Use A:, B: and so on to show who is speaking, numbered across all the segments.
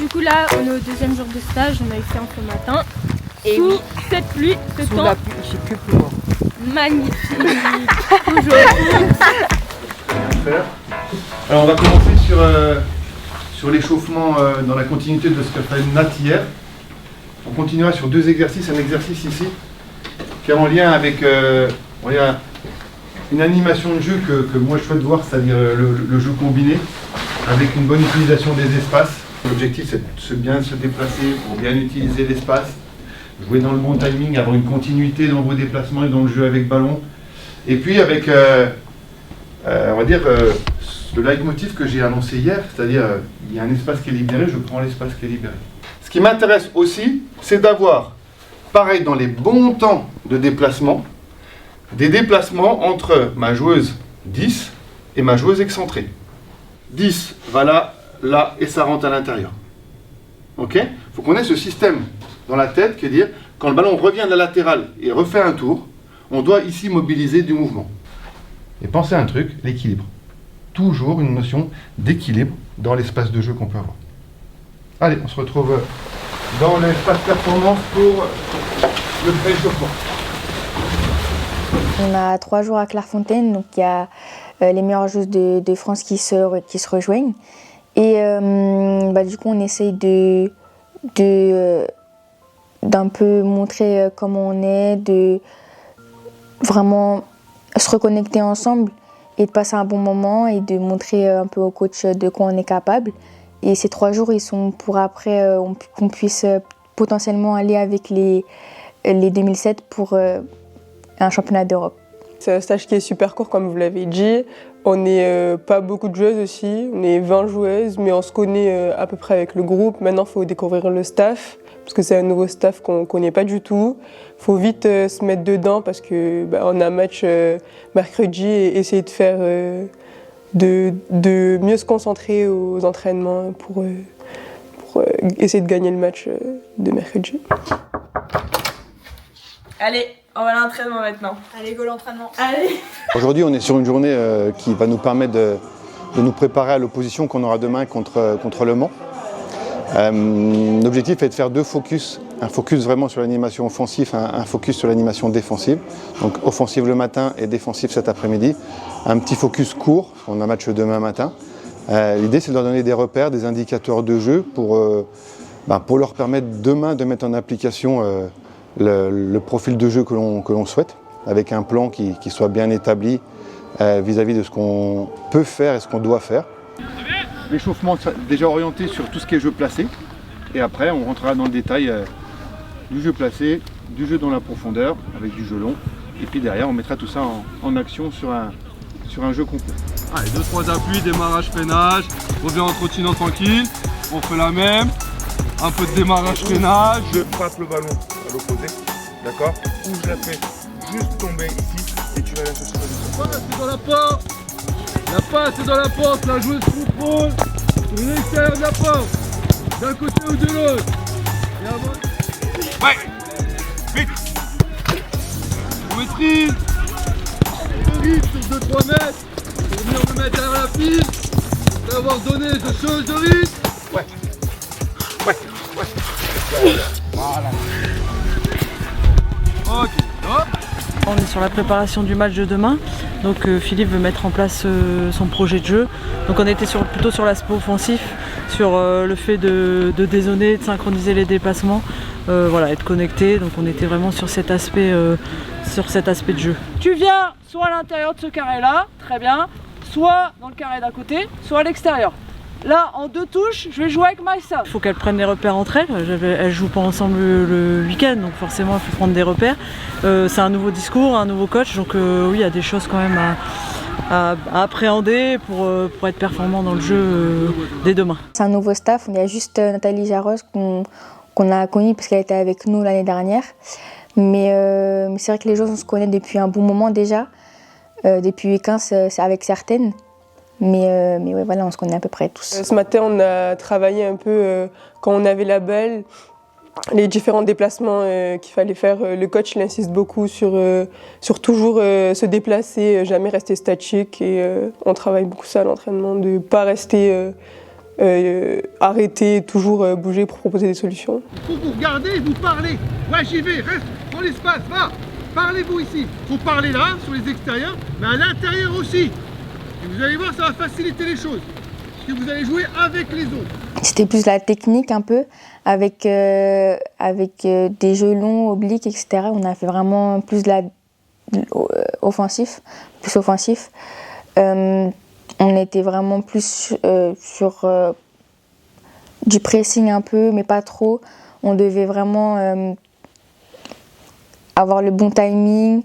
A: Du coup là, on est au deuxième jour de stage, on a eu séance ce matin.
B: Et
A: sous
B: oui,
A: cette pluie, ce
B: sous
A: temps
B: la pluie, il fait que pleuvoir.
A: magnifique. Toujours.
C: Alors on va commencer sur l'échauffement dans la continuité de ce qu'a fait Nat hier. On continuera sur deux exercices, un exercice ici qui est en lien avec une animation de jeu que moi je souhaite voir, c'est-à-dire le jeu combiné avec une bonne utilisation des espaces. L'objectif c'est de bien se déplacer pour bien utiliser l'espace, jouer dans le bon timing, avoir une continuité dans vos déplacements et dans le jeu avec ballon. Et puis avec, on va dire, le leitmotiv que j'ai annoncé hier, c'est-à-dire il y a un espace qui est libéré, je prends l'espace qui est libéré. Ce qui m'intéresse aussi, c'est d'avoir, pareil dans les bons temps de déplacement, des déplacements entre ma joueuse 10 et ma joueuse excentrée. 10 va là, là, et ça rentre à l'intérieur. Ok ? Il faut qu'on ait ce système dans la tête qui est de dire, quand le ballon revient de la latérale et refait un tour, on doit ici mobiliser du mouvement. Et pensez à un truc, l'équilibre. Toujours une notion d'équilibre dans l'espace de jeu qu'on peut avoir. Allez, on se retrouve dans l'espace performance pour le pré-échauffement.
D: On a 3 jours à Clairefontaine, donc il y a les meilleures joueuses de France qui se rejoignent. Et du coup, on essaye d'un peu montrer comment on est, de vraiment se reconnecter ensemble et de passer un bon moment et de montrer un peu au coach de quoi on est capable. Et ces 3 jours, ils sont pour après qu'on puisse potentiellement aller avec les 2007 pour un championnat d'Europe.
E: C'est un stage qui est super court, comme vous l'avez dit. On n'est pas beaucoup de joueuses aussi, on est 20 joueuses, mais on se connaît à peu près avec le groupe. Maintenant, il faut découvrir le staff, parce que c'est un nouveau staff qu'on ne connaît pas du tout. Il faut vite se mettre dedans, parce qu'on a un match mercredi et essayer de faire de mieux se concentrer aux entraînements pour essayer de gagner le match de mercredi.
F: Allez, on va à l'entraînement maintenant. Allez, go l'entraînement. Allez.
C: Aujourd'hui, on est sur une journée qui va nous permettre de nous préparer à l'opposition qu'on aura demain contre Le Mans. L'objectif est de faire 2 focus, un focus vraiment sur l'animation offensive, un focus sur l'animation défensive. Donc offensive le matin et défensive cet après-midi. Un petit focus court, on a un match demain matin. L'idée c'est de leur donner des repères, des indicateurs de jeu pour leur permettre demain de mettre en application le profil de jeu que l'on souhaite, avec un plan qui soit bien établi vis-à-vis de ce qu'on peut faire et ce qu'on doit faire. L'échauffement déjà orienté sur tout ce qui est jeu placé, et après on rentrera dans le détail du jeu placé, du jeu dans la profondeur avec du jeu long, et puis derrière on mettra tout ça en action sur un jeu complet.
G: Allez, 2-3 appuis, démarrage, freinage, on revient en trottinant tranquille, on fait la même, un peu de démarrage, freinage.
H: Je frappe le ballon à l'opposé, d'accord? Ou je la fais juste tomber ici et tu vas la chercher
G: La passe est dans la porte, la passe est dans la porte, la joueuse contrôle sur l'extérieur de la porte, d'un côté ou de l'autre. Et avant.
H: Ouais, vite.
G: On maîtrise, on rythme sur 2-3 mètres, pour venir me mettre derrière la piste, après avoir donné de choses de rythme.
H: Ouais. Voilà.
G: Ok, hop.
I: On est sur la préparation du match de demain, donc Philippe veut mettre en place son projet de jeu. Donc on était plutôt sur l'aspect offensif, sur le fait de dézoner, de synchroniser les déplacements, être connecté. Donc on était vraiment sur cet aspect de jeu. Tu viens soit à l'intérieur de ce carré-là, très bien, soit dans le carré d'à côté, soit à l'extérieur. Là, en 2 touches, je vais jouer avec Maïssa. Il faut qu'elles prennent des repères entre elles. Elles jouent pas ensemble le week-end, donc forcément, il faut prendre des repères. C'est un nouveau discours, un nouveau coach, donc oui, il y a des choses quand même à appréhender pour être performant dans le jeu dès demain.
D: C'est un nouveau staff. Il y a juste Nathalie Jaros qu'on a connue parce qu'elle était avec nous l'année dernière. Mais c'est vrai que les joueurs, on se connaît depuis un bon moment déjà. Depuis week-end, c'est avec certaines. Mais ouais, voilà, on se connaît à peu près tous.
E: Ce matin, on a travaillé un peu quand on avait la balle, les différents déplacements qu'il fallait faire. Le coach il insiste beaucoup sur toujours se déplacer, jamais rester statique. Et on travaille beaucoup ça à l'entraînement, de ne pas rester arrêter, toujours bouger pour proposer des solutions.
G: Il faut que vous regardez et vous parlez. Ouais, j'y vais, reste, prends l'espace, va. Parlez-vous ici. Il faut parler là, sur les extérieurs, mais à l'intérieur aussi. Et vous allez voir, ça va faciliter les choses. Parce que vous allez jouer avec les autres.
D: C'était plus la technique un peu, avec des jeux longs, obliques, etc. On a fait vraiment plus offensif. On était vraiment plus sur du pressing un peu, mais pas trop. On devait vraiment avoir le bon timing,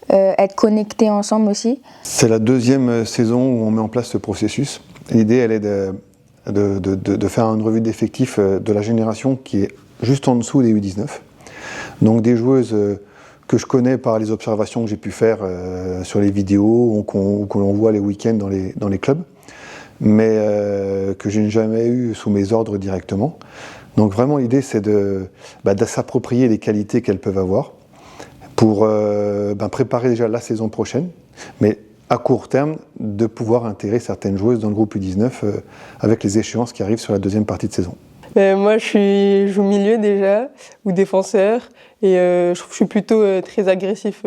D: être connectés ensemble aussi.
B: C'est la deuxième saison où on met en place ce processus. L'idée, elle est de faire une revue d'effectifs de la génération qui est juste en dessous des U19. Donc des joueuses que je connais par les observations que j'ai pu faire sur les vidéos ou que l'on voit les week-ends dans les clubs, mais que je n'ai jamais eu sous mes ordres directement. Donc vraiment l'idée c'est de s'approprier les qualités qu'elles peuvent avoir pour préparer déjà la saison prochaine, mais à court terme de pouvoir intégrer certaines joueuses dans le groupe U19 avec les échéances qui arrivent sur la deuxième partie de saison.
E: Moi je joue milieu déjà, ou défenseur, et je trouve que je suis plutôt très agressif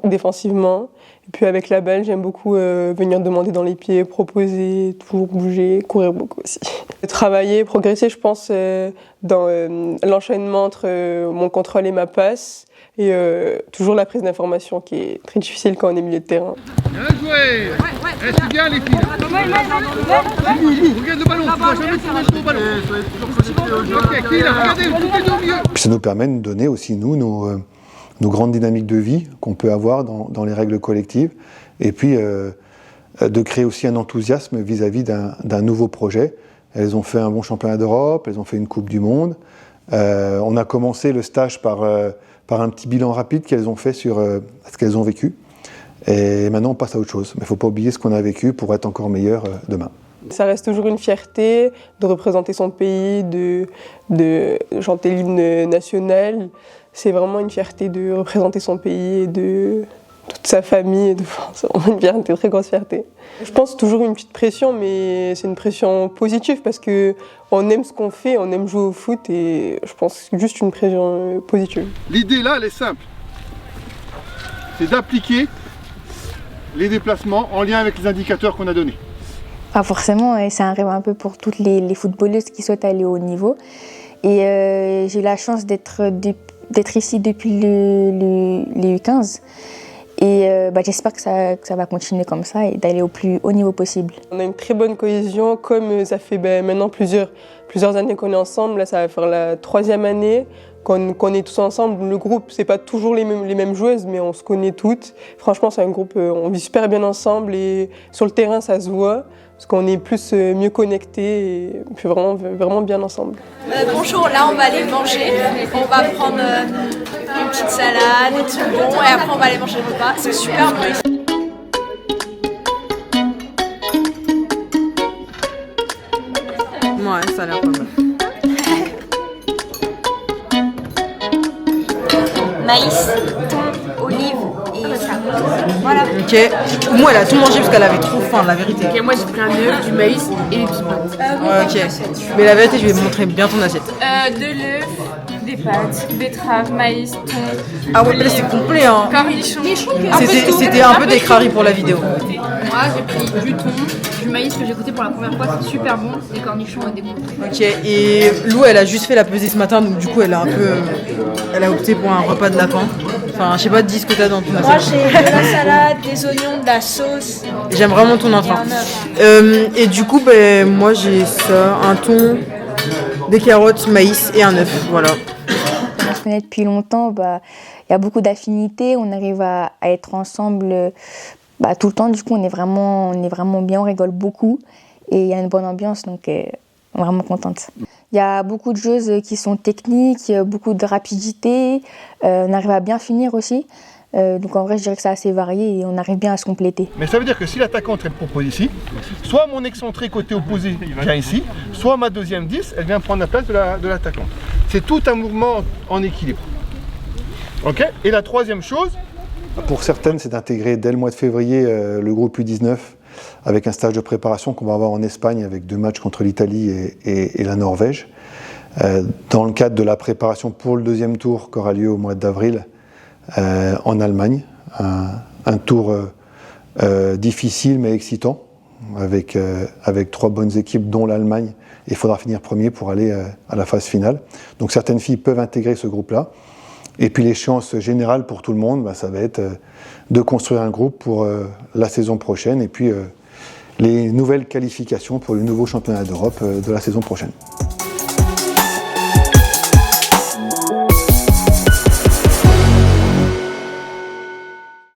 E: défensivement. Et puis avec la balle, j'aime beaucoup venir demander dans les pieds, proposer, toujours bouger, courir beaucoup aussi. Travailler, progresser, je pense, dans l'enchaînement entre mon contrôle et ma passe, et toujours la prise d'information qui est très difficile quand on est milieu de terrain.
G: Bien joué. Restez bien les filles. Regarde le ballon, tu dois jamais tourner au ballon. Ok, qui là, regardez, tout est au milieu.
B: Ça nous permet de donner aussi, nous, nos grandes dynamiques de vie qu'on peut avoir dans les règles collectives, et puis de créer aussi un enthousiasme vis-à-vis d'un nouveau projet. Elles ont fait un bon championnat d'Europe, elles ont fait une Coupe du Monde. On a commencé le stage par un petit bilan rapide qu'elles ont fait sur ce qu'elles ont vécu. Et maintenant, on passe à autre chose. Mais il ne faut pas oublier ce qu'on a vécu pour être encore meilleur demain.
E: Ça reste toujours une fierté de représenter son pays, de chanter l'hymne national. C'est vraiment une fierté de représenter son pays et de toute sa famille. C'est vraiment une fierté, très grosse fierté. Je pense toujours une petite pression, mais c'est une pression positive parce qu'on aime ce qu'on fait, on aime jouer au foot et je pense que c'est juste une pression positive.
G: L'idée là, elle est simple. C'est d'appliquer les déplacements en lien avec les indicateurs qu'on a donnés.
D: Pas forcément, c'est un rêve un peu pour toutes les footballeuses qui souhaitent aller au haut niveau. Et j'ai eu la chance d'être ici depuis les U15. Et j'espère que ça va continuer comme ça et d'aller au plus haut niveau possible.
E: On a une très bonne cohésion, comme ça fait maintenant plusieurs années qu'on est ensemble. Là, ça va faire la 3e année qu'on est tous ensemble. Le groupe, c'est pas toujours les mêmes joueuses, mais on se connaît toutes. Franchement, c'est un groupe, on vit super bien ensemble et sur le terrain, ça se voit. Parce qu'on est mieux connectés et on fait vraiment bien ensemble.
F: Bonjour, là on va aller manger. On va prendre une petite salade, des trucs bons et après on va aller manger le repas. C'est super bon ici.
I: Ouais, ça a l'air pas mal.
J: Maïs, thon, olive et ça. Voilà.
I: Ok. Moi, elle a tout mangé parce qu'elle avait trop faim, la vérité.
K: Ok, moi j'ai pris un œuf, du maïs et des petites pâtes.
I: Ouais, ok. Mais la vérité, je vais te montrer bien ton assiette.
K: De l'œuf, des pâtes, betterave, maïs, thon.
I: Ah ouais, mais là c'est complet hein.
K: Cornichons.
I: C'était un peu des craries pour la vidéo.
K: Moi j'ai pris du thon, du maïs que j'ai goûté pour la première fois, c'est super bon, des cornichons et des boules.
I: Ok, et Lou elle a juste fait la pesée ce matin, donc du coup elle a opté pour un repas de lapin. Enfin, je sais pas, dis ce que t'as dans ton assiette.
F: Moi j'ai de la salade, des oignons, de la sauce.
I: J'aime vraiment ton entrain. Et du coup, moi j'ai ça, un thon, des carottes, maïs et un œuf, voilà.
D: On se connaît depuis longtemps, y a beaucoup d'affinités, on arrive à être ensemble tout le temps. Du coup, on est vraiment bien, on rigole beaucoup et il y a une bonne ambiance, donc on est vraiment contente. Il y a beaucoup de joueuses qui sont techniques, beaucoup de rapidité, on arrive à bien finir aussi. Donc en vrai, je dirais que c'est assez varié et on arrive bien à se compléter.
G: Mais ça veut dire que si l'attaquante elle propose ici, soit mon excentré côté opposé vient ici, soit ma deuxième 10, elle vient prendre la place de l'attaquante. C'est tout un mouvement en équilibre. Ok ? Et la troisième chose,
B: pour certaines, c'est d'intégrer dès le mois de février le groupe U19 avec un stage de préparation qu'on va avoir en Espagne avec 2 matchs contre l'Italie et la Norvège. Dans le cadre de la préparation pour le deuxième tour qui aura lieu au mois d'avril en Allemagne, un tour difficile mais excitant, avec 3 bonnes équipes dont l'Allemagne. Il faudra finir premier pour aller à la phase finale. Donc certaines filles peuvent intégrer ce groupe-là. Et puis l'échéance générale pour tout le monde, ça va être de construire un groupe pour la saison prochaine et puis les nouvelles qualifications pour le nouveau championnat d'Europe de la saison prochaine.